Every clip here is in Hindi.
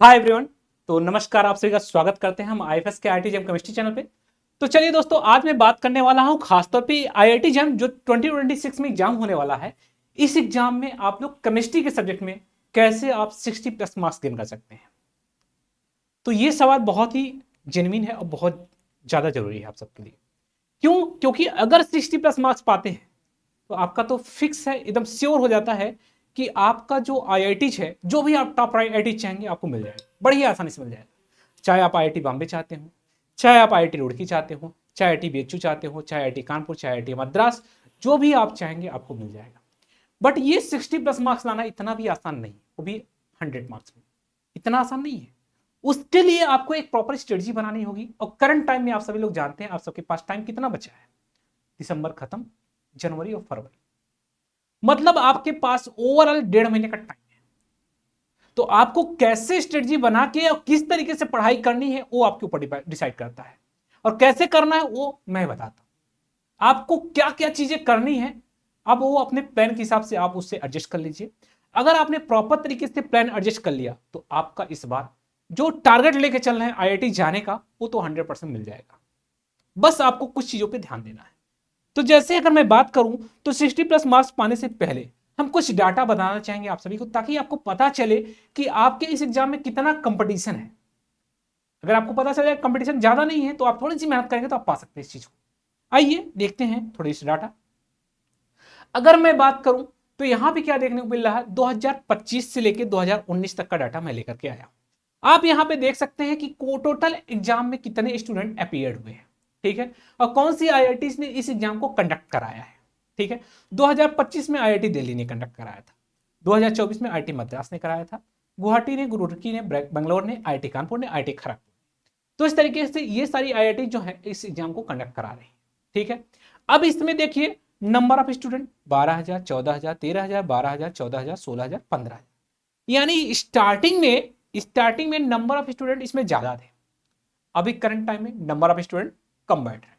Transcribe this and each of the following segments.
Hi everyone. तो नमस्कार, आप सभी का स्वागत करते हैं हम आईएफएस के आईआईटी जैम केमिस्ट्री चैनल पे। तो चलिए दोस्तों, आज मैं बात करने वाला हूं खासतौर पे आईआईटी जैम जो 2026 में एग्जाम होने वाला है। इस एग्जाम में आप लोग केमिस्ट्री के सब्जेक्ट में कैसे आप 60+ मार्क्स गेन कर सकते हैं। तो ये सवाल बहुत ही जेन्युइन है और बहुत ज्यादा जरूरी है आप सबके लिए। क्यों? क्योंकि अगर 60+ मार्क्स पाते हैं तो आपका तो फिक्स है, एकदम श्योर हो जाता है कि आपका जो आईआईटी है, जो भी आप टॉप आईआईटी चाहेंगे आपको मिल जाएगा, बड़ी आसानी से मिल जाएगा। चाहे आप आईआईटी बॉम्बे चाहते हो, चाहे आप आईआईटी रुड़की चाहते हो, चाहे आईआईटी बीएचयू चाहते हो, चाहे आईआईटी कानपुर, चाहे आईआईटी मद्रास, जो भी आप चाहेंगे आपको मिल जाएगा। बट ये 60+ मार्क्स लाना इतना भी आसान नहीं, वो भी 100 मार्क्स में, इतना आसान नहीं है। उसके लिए आपको एक प्रॉपर स्ट्रेटजी बनानी होगी। और करंट टाइम में आप सभी लोग जानते हैं, आप सबके पास टाइम कितना बचा है? दिसंबर खत्म, जनवरी और फरवरी, मतलब आपके पास ओवरऑल 1.5 महीने का टाइम है। तो आपको कैसे स्ट्रेटजी बना के और किस तरीके से पढ़ाई करनी है वो आपके ऊपर डिसाइड करता है, और कैसे करना है वो मैं बताता हूं। आपको क्या क्या चीजें करनी है, अब वो अपने प्लान के हिसाब से आप उससे एडजस्ट कर लीजिए। अगर आपने प्रॉपर तरीके से प्लान एडजस्ट कर लिया तो आपका इस बार जो टारगेट लेके चल रहे हैं आईआईटी जाने का, वो तो 100% मिल जाएगा। बस आपको कुछ चीजों पे ध्यान देना है। तो जैसे अगर मैं बात करूं तो 60+ मार्क्स पाने से पहले हम कुछ डाटा बताना चाहेंगे आप सभी को, ताकि आपको पता चले कि आपके इस एग्जाम में कितना कंपटीशन है। अगर आपको पता चले कंपटीशन ज्यादा नहीं है तो आप थोड़ी सी मेहनत करेंगे तो आप पा सकते हैं इस चीज को। आइए देखते हैं थोड़ी सी डाटा। अगर मैं बात करूं तो यहां पे क्या देखने को मिल रहा है, 2025 से लेकर 2019 तक का डाटा मैं लेकर के आया। आप यहां पे देख सकते हैं कि टोटल एग्जाम में कितने स्टूडेंट अपीयर हुए हैं, ठीक है, और कौन सी आईआईटी ने इस एग्जाम को कंडक्ट कराया है। ठीक है, 2025 में आईआईटी दिल्ली ने कंडक्ट कराया था, 2024 में आईआईटी मद्रास ने कराया था, गुवाहाटी ने, गुरुकी ने, बेंगलोर ने, आईआईटी कानपुर ने, आईआईटी खड़गपुर। तो इस तरीके से ये सारी आईआईटी जो है इस एग्जाम को कंडक्ट करा रही है। ठीक है, अब इसमें देखिए नंबर ऑफ स्टूडेंट 12,000, 14,000, 13,000, 12,000, 14,000, 16,000, 15,000। यानी स्टार्टिंग में नंबर ऑफ स्टूडेंट इसमें ज्यादा थे। अभी करंट टाइम में नंबर ऑफ स्टूडेंट कम बैठ रहे हैं।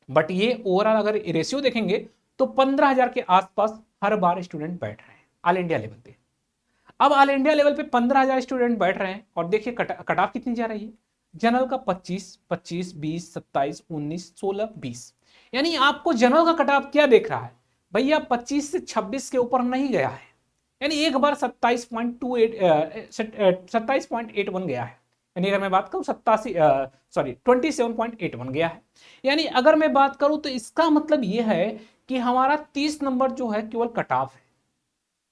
बट ये ओवरऑल अगर रेशियो देखेंगे तो 15,000 के आसपास हर बार स्टूडेंट बैठ रहे हैं ऑल इंडिया लेवल पे। अब ऑल इंडिया लेवल पे 15,000 स्टूडेंट बैठ रहे हैं, और देखिए कट ऑफ कितनी जा रही है। जनरल का 25, 25, 20, 27, 19, 16, 20। यानी आपको जनरल का कट ऑफ क्या देख रहा है भैया, 25 से 26 के ऊपर नहीं गया है। यानी एक बार 27.81 गया है। यानी अगर मैं बात करूं 27.81 गया है। यानी अगर मैं बात करूं तो इसका मतलब यह है कि हमारा 30 नंबर जो है केवल कट ऑफ है,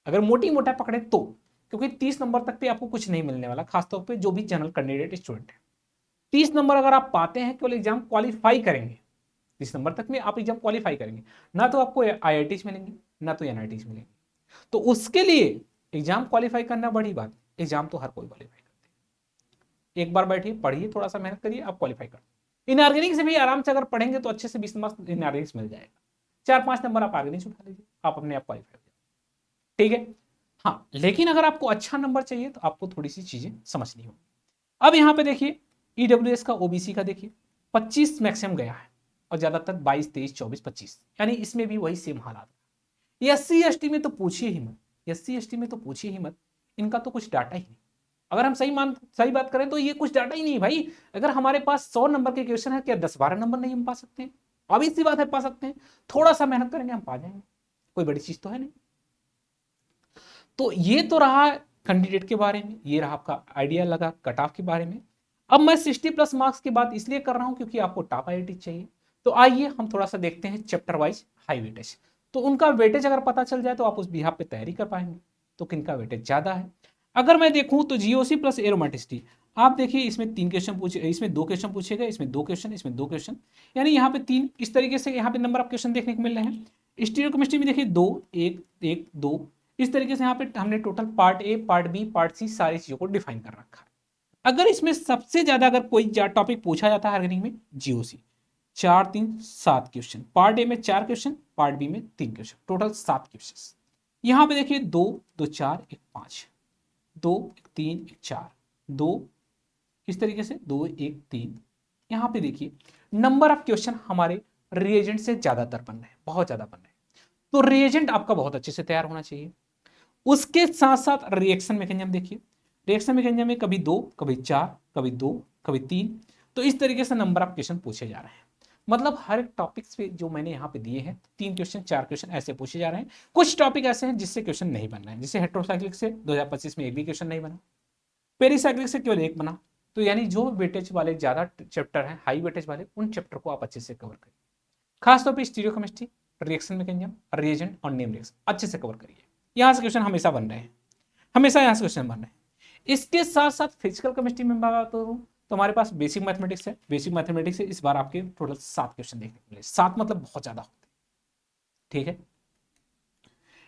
अगर मोटी मोटा पकड़े तो। क्योंकि 30 नंबर तक पे आपको कुछ नहीं मिलने वाला, खासतौर पे जो भी जनरल कैंडिडेट स्टूडेंट है। 30 नंबर अगर आप पाते हैं, केवल एग्जाम क्वालिफाई करेंगे, 30 नंबर तक में आप एग्जाम क्वालिफाई करेंगे, ना तो आपको आईआईटी मिलेंगे ना तो एनआईटी मिलेंगे। तो उसके लिए एग्जाम क्वालिफाई करना बड़ी बात। एग्जाम तो हर कोई क्वालिफाई करते हैं। एक बार बैठिए, पढ़िए, थोड़ा सा मेहनत करिए, आप क्वालिफाई कर। इनऑर्गेनिक से भी आराम से अगर पढ़ेंगे तो अच्छे से 20 मार्क्स इनऑर्गेनिक मिल जाएगा। 4-5 नंबर आप ऑर्गेनिक उठा लीजिए, आप अपने आप क्वालिफाई हो जाए। ठीक है, हाँ, लेकिन अगर आपको अच्छा नंबर चाहिए तो आपको थोड़ी सी चीजें समझनी होगी। अब यहां पे देखिए ईडब्ल्यूएस का, ओबीसी का देखिए 25 मैक्सिमम गया है, और ज्यादातर 22, 23, 24, 25। यानी इसमें भी वही सेम हालात। एससी एसटी में तो पूछिए ही मत, एससी एसटी में तो पूछिए ही मत, इनका तो कुछ डाटा ही नहीं। अगर हम सही बात करें तो ये कुछ डाटा ही नहीं भाई। अगर हमारे पास 100 नंबर के क्वेश्चन है, क्या 10-12 नंबर नहीं हम पा सकते हैं? अब इसी बात है, पा सकते हैं, थोड़ा सा मेहनत करेंगे हम पा जाएंगे, कोई बड़ी चीज तो है नहीं। तो ये तो रहा कैंडिडेट के बारे में, ये रहा आपका आइडिया लगा कट ऑफ के बारे में। अब मैं 60+ मार्क्स की बात इसलिए कर रहा हूं क्योंकि आपको टॉप आईआईटी चाहिए। तो आइए हम थोड़ा सा देखते हैं चैप्टर वाइज हाई वेटेज। तो उनका वेटेज अगर पता चल जाए तो आप उस बिहाफ पे तैयारी कर पाएंगे। तो किनका वेटेज ज्यादा है? अगर मैं देखूं तो जीओसी प्लस एरोमेटिसिटी, आप देखिए इसमें 3 क्वेश्चन पूछे, इसमें 2 क्वेश्चन पूछे गए, इसमें 2 क्वेश्चन, इसमें 2 क्वेश्चन। यानी यहाँ पे 3, इस तरीके से यहाँ पे नंबर ऑफ क्वेश्चन देखने को मिल रहे हैं। स्टीरियोकेमिस्ट्री में देखिए 2, 1, 1, 2। इस तरीके से यहाँ पे हमने total part A, part B, part C सारी चीजों को डिफाइन कर रखा है। अगर इसमें सबसे ज्यादा अगर कोई टॉपिक पूछा जाता है ऑर्गेनिक में, जीओसी, 4, 3, 7 क्वेश्चन। पार्ट ए में 4 क्वेश्चन, पार्ट बी में 3 क्वेश्चन, टोटल 7 क्वेश्चन। यहाँ पे देखिए 2, 2, 4, 1, 5, 2, 1, 3, 1, 4, 2, किस तरीके से 2, 1, 3। यहाँ पे देखिए नंबर ऑफ क्वेश्चन हमारे रिएजेंट से ज्यादातर बन रहे हैं, बहुत ज्यादा बन रहे हैं। तो रिएजेंट आपका बहुत अच्छे से तैयार होना चाहिए। उसके साथ साथ रिएक्शन मैकेनिज्म देखिए, रिएक्शन मैकेनिज्म में कभी 2, कभी 4, कभी 2, कभी 3, तो इस तरीके से नंबर ऑफ क्वेश्चन पूछे जा रहे हैं। मतलब हर एक टॉपिक्स पे जो मैंने यहाँ पे दिए हैं 3 क्वेश्चन 4 क्वेश्चन ऐसे पूछे जा रहे हैं। कुछ टॉपिक ऐसे हैं जिससे क्वेश्चन नहीं बन रहे हैं, जैसे हेट्रोसाइक्लिक से 2025 में एक भी क्वेश्चन नहीं बना, पेरीसाइक्लिक से केवल एक बना। तो यानी जो वेटेज वाले ज्यादा चैप्टर हैं, हाई वेटेज वाले, उन चैप्टर को आप अच्छे से कवर करिए। खासतौर पर स्टीरियोकेमिस्ट्री, रिएक्शन मैकेनिज्म, रिएजेंट और नेम रिएक्शन अच्छे से कवर करिए। यहाँ से क्वेश्चन हमेशा बन रहे हैं, हमेशा यहाँ से क्वेश्चन बन रहे हैं। इसके साथ साथ फिजिकल केमिस्ट्री में बात करूँ तो हमारे पास बेसिक मैथमेटिक्स है। बेसिक मैथमेटिक्स से इस बार आपके टोटल 7 क्वेश्चन देखने को मिले। 7 मतलब बहुत ज्यादा होते हैं, ठीक है।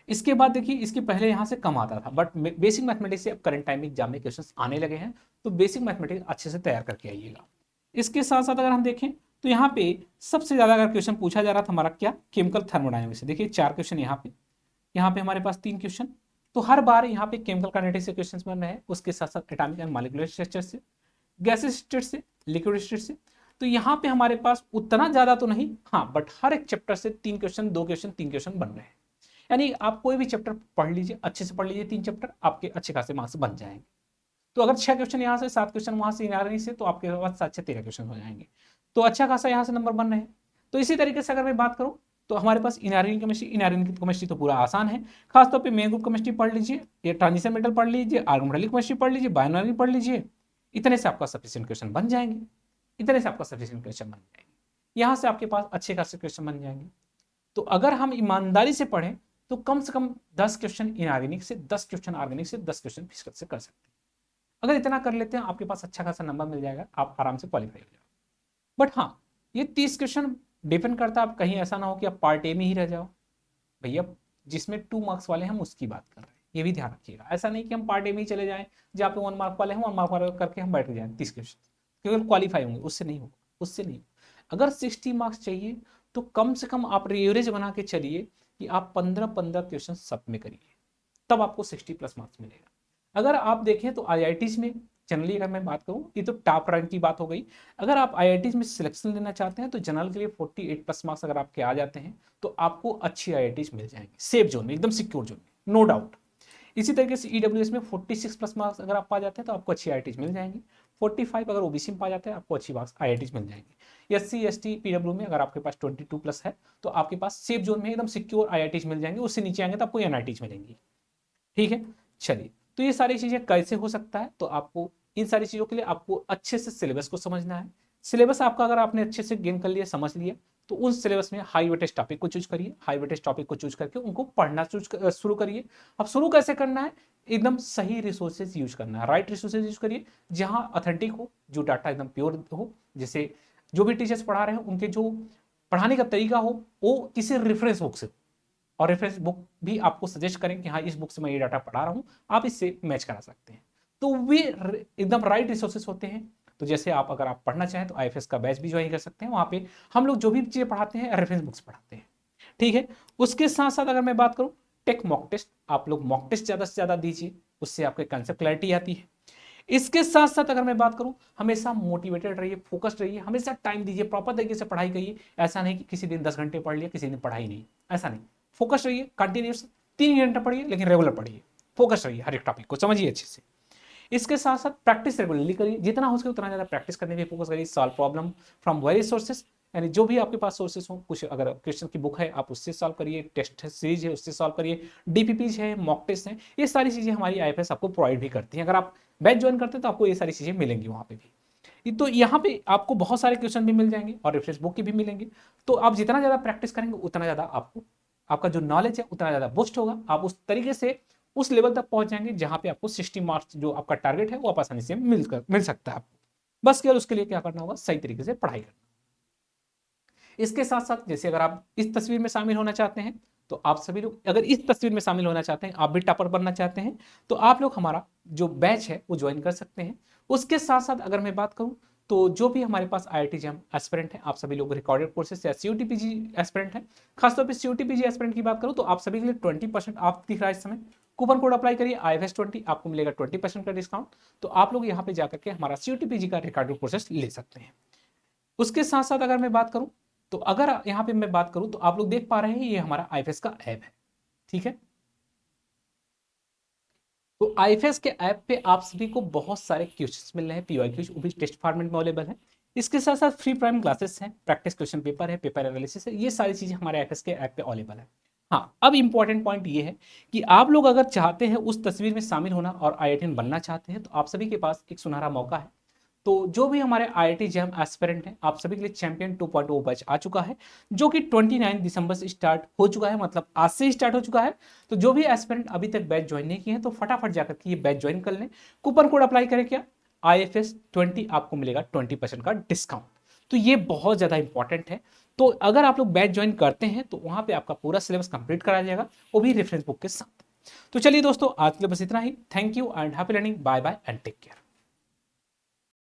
इसके बाद देखिए, इसके पहले यहां से कम आता था, बट बेसिक मैथमेटिक्स से अब करंट टाइम एग्जाम में क्वेश्चन आने लगे हैं, तो बेसिक मैथमेटिक्स अच्छे से तैयार करके आइएगा। इसके साथ साथ अगर हम देखें तो यहाँ पे सबसे ज्यादा अगर क्वेश्चन पूछा जा रहा था हमारा क्या, केमिकल थर्मोडायनामिक्स से। देखिए 4 क्वेश्चन यहाँ पे हमारे पास 3 क्वेश्चन, तो हर बार यहाँ पे केमिकल काइनेटिक्स से क्वेश्चन बन रहे हैं। उसके साथ साथ एटॉमिक एंड मॉलिक्यूलर स्ट्रक्चर से, गैसेस स्टेट से, लिक्विड स्टेट से। तो यहाँ पे हमारे पास उतना ज्यादा तो नहीं, हाँ, बट हर एक चैप्टर से 3 क्वेश्चन, 2 क्वेश्चन, 3 क्वेश्चन बन रहे हैं। यानी आप कोई भी चैप्टर पढ़ लीजिए, अच्छे से पढ़ लीजिए, 3 चैप्टर आपके अच्छे खासे मार्क्स बन जाएंगे। तो अगर 6 क्वेश्चन यहाँ से, 7 क्वेश्चन वहां से, इनारनी से, तो आपके पास 7 से 13 क्वेश्चन हो जाएंगे। तो अच्छा खासा यहाँ से नंबर बन रहे हैं। तो इसी तरीके से अगर मैं बात करूँ तो हमारे पास इनऑर्गेनिक केमिस्ट्री, इनऑर्गेनिक केमिस्ट्री तो पूरा आसान है। खासतौर पे मेन ग्रुप केमिस्ट्री पढ़ लीजिए, ये ट्रांजिशन मेटल पढ़ लीजिए, ऑर्गेनोमेटल केमिस्ट्री पढ़ लीजिए, बायोएनर्जी पढ़ लीजिए। इतने से आपका सफिशिएंट क्वेश्चन बन जाएंगे, इतने से आपका सफिशिएंट क्वेश्चन बन जाएंगे। यहाँ से आपके पास अच्छे खासे क्वेश्चन बन जाएंगे। तो अगर हम ईमानदारी से पढ़ें तो कम से कम 10 क्वेश्चन इनऑर्गेनिक से, 10 क्वेश्चन ऑर्गेनिक से, 10 क्वेश्चन फिजिकल से कर सकते हैं। अगर इतना कर लेते हैं आपके पास अच्छा खासा नंबर मिल जाएगा, आप आराम से क्वालिफाई हो जाओ। बट हाँ, ये 30 क्वेश्चन डिपेंड करता है, आप कहीं ऐसा ना हो कि आप पार्ट ए में ही रह जाओ। भैया जिसमें 2 मार्क्स वाले हम उसकी बात कर रहे हैं, ये भी ध्यान रखिएगा। ऐसा नहीं कि हम पार्ट ए में ही चले जाएं, जहाँ पे 1 मार्क वाले हैं 1 मार्क वाले करके हम बैठ जाएं 30 क्वेश्चन, केवल क्वालिफाई होंगे, उससे नहीं होगा, उससे नहीं। अगर 60 मार्क्स चाहिए तो कम से कम आप एवरेज बना के चलिए कि आप 15-15 क्वेश्चन सब में करिए, तब आपको 60 प्लस मार्क्स मिलेगा। अगर आप देखें तो आईआईटीज में जनरली अगर मैं बात करूं, ये तो टॉप रैंक की बात हो गई। अगर आप आईआईटीज में सिलेक्शन लेना चाहते हैं तो जनरल के लिए 48 प्लस मार्क्स अगर आपके आ जाते हैं तो आपको अच्छी आईआईटीज मिल जाएंगे, सेफ जोन में, एकदम सिक्योर जोन में, नो डाउट। इसी तरीके से ईडब्ल्यूएस में 46 प्लस मार्क्स अगर आप पा जाते हैं तो आपको अच्छी आईआईटीज मिल जाएंगी। 45 अगर ओबीसी में पा जाते हैं आपको अच्छी मार्क्स आईआईटीज मिल जाएंगी। एससी एसटी पीडब्ल्यू में अगर आपके पास 22 प्लस है तो आपके पास सेफ जोन में एकदम सिक्योर आईआईटीज मिल जाएंगे। उससे नीचे आएंगे तो आपको एनआईटीज मिलेंगी, ठीक है। चलिए, तो ये सारी चीजें कैसे हो सकता है, तो आपको इन सारी चीजों के लिए आपको अच्छे से सिलेबस को समझना है। सिलेबस आपका अगर आपने अच्छे से गेन कर लिया, समझ लिया, तो उस सिलेबस में हाई वेटेज टॉपिक को चूज करिए। हाई वेटेज टॉपिक को चूज करके उनको पढ़ना शुरू करिए। अब शुरू कैसे करना है, एकदम सही रिसोर्सेज यूज करना है, राइट रिसोर्सेज यूज करिए, जहां ऑथेंटिक हो, जो डाटा एकदम प्योर हो। जैसे जो भी टीचर्स पढ़ा रहे हैं उनके जो पढ़ाने का तरीका हो वो किसी रेफरेंस बुक से, और रेफरेंस बुक भी आपको सजेस्ट करें कि हाँ इस बुक से मैं ये डाटा पढ़ा रहा हूँ, आप इससे मैच करा सकते हैं। तो वे एकदम राइट रिसोर्सेस होते हैं। तो जैसे आप अगर आप पढ़ना चाहें तो आईएफएस का बैच भी ज्वाइन कर सकते हैं। वहाँ पे हम लोग जो भी चीज़ें पढ़ाते हैं रेफरेंस बुक्स पढ़ाते हैं, ठीक है। उसके साथ साथ अगर मैं बात करूँ, टेक मॉक टेस्ट, आप लोग मॉक टेस्ट ज़्यादा से ज़्यादा दीजिए, उससे आपके कंसेप्ट क्लैरिटी आती है। इसके साथ साथ अगर मैं बात करूं, हमेशा मोटिवेटेड रहिए, फोकस्ड रहिए, हमेशा टाइम दीजिए, प्रॉपर तरीके से पढ़ाई करिए। ऐसा नहीं कि किसी दिन 10 घंटे पढ़ लिया, किसी दिन पढ़ाई नहीं, ऐसा नहीं। फोकस रहिए, कंटिन्यूस 3 घंटे पढ़िए, लेकिन रेगुलर पढ़िए, फोकस रहिए, हर एक टॉपिक को समझिए अच्छे से। इसके साथ साथ प्रैक्टिस रेगुलरली करिए, जितना हो सके उतना ज़्यादा प्रैक्टिस करने पे फोकस करिए। Solve problem from various sources, यानी जो भी आपके पास सोर्सेस हो, कुछ अगर क्वेश्चन की बुक है आप उससे सॉल्व करिए, टेस्ट सीरीज है उससे सॉल्व करिए, डीपीपीज है, मॉक टेस्ट है, ये सारी चीज़ें हमारी आईएफएस आपको प्रोवाइड भी करती हैं। अगर आप बैच ज्वाइन करते हैं तो आपको ये सारी चीज़ें मिलेंगी वहाँ पे भी। तो यहाँ पे आपको बहुत सारे क्वेश्चन भी मिल जाएंगे और रेफरेंस बुक के भी मिलेंगे। तो आप जितना ज़्यादा प्रैक्टिस करेंगे उतना ज़्यादा आपको, आपका जो नॉलेज है उतना ज़्यादा बूस्ट होगा। आप उस तरीके से उस लेवल तक पहुंच जाएंगे जहां पे आपको 60 मार्क्स जो आपका टारगेट है वो आप आसानी से मिल सकता है आपको। बस केवल उसके लिए क्या करना होगा, सही तरीके से पढ़ाई करना। इसके साथ साथ जैसे अगर आप इस तस्वीर में शामिल होना चाहते हैं तो आप सभी लोग अगर इस तस्वीर में शामिल होना चाहते हैं, आप भी टॉपर बनना चाहते हैं, तो आप लोग हमारा जो बैच है वो ज्वाइन कर सकते हैं। उसके साथ साथ अगर मैं बात करूं तो जो भी हमारे पास IIT JAM एस्पिरेंट है, आप सभी लोग रिकॉर्डेड कोर्सेज या CUTPG एस्पिरेंट है, खासतौर पे CUTPG एस्पिरेंट की बात करूं तो आप सभी के लिए 20% ऑफ दिख रहा है इस समय। कूपन कोड अप्लाई करिए IFS20, आपको मिलेगा 20% का डिस्काउंट। तो आप लोग यहाँ पे जाकर के हमारा CUTPG का रिकॉर्डेड कोर्सेज ले सकते हैं। उसके साथ साथ अगर मैं बात करूं तो अगर यहाँ पे मैं बात करूं तो आप लोग देख पा रहे हैं ये हमारा IFS का ऐप है, ठीक है। तो आईएफएस के ऐप पे आप सभी को बहुत सारे क्वेश्चंस मिल रहे हैं, पीवाईक्यूज, वो भी टेस्ट फॉर्मेट में अवेलेबल है। इसके साथ साथ फ्री प्राइम क्लासेस हैं, प्रैक्टिस क्वेश्चन पेपर है, पेपर एनालिसिस है, ये सारी चीजें हमारे आईएफएस के ऐप पे अवेलेबल है। हाँ, अब इंपॉर्टेंट पॉइंट ये है कि आप लोग अगर चाहते हैं उस तस्वीर में शामिल होना और आईआईटीएन बनना चाहते हैं, तो आप सभी के पास एक सुनहरा मौका है। तो जो भी हमारे आईआईटी जैम एस्पिरेंट हैं, आप सभी के लिए चैंपियन 2.0 बैच आ चुका है, जो कि 29 दिसंबर से स्टार्ट हो चुका है, मतलब आज से स्टार्ट हो चुका है। तो जो भी एस्पिरेंट अभी तक बैच ज्वाइन नहीं किए हैं, तो फटाफट जाकर के ये बैच ज्वाइन कर लें। कूपन कोड अप्लाई करें, क्या IFS20, आपको मिलेगा 20% का डिस्काउंट। तो ये बहुत ज़्यादा इंपॉर्टेंट है। तो अगर आप लोग बैच ज्वाइन करते हैं तो वहाँ पे आपका पूरा सिलेबस कंप्लीट कराया जाएगा, वो भी रेफरेंस बुक के साथ। तो चलिए दोस्तों, आज के लिए बस इतना ही। Thank you and happy learning. Bye bye and take care.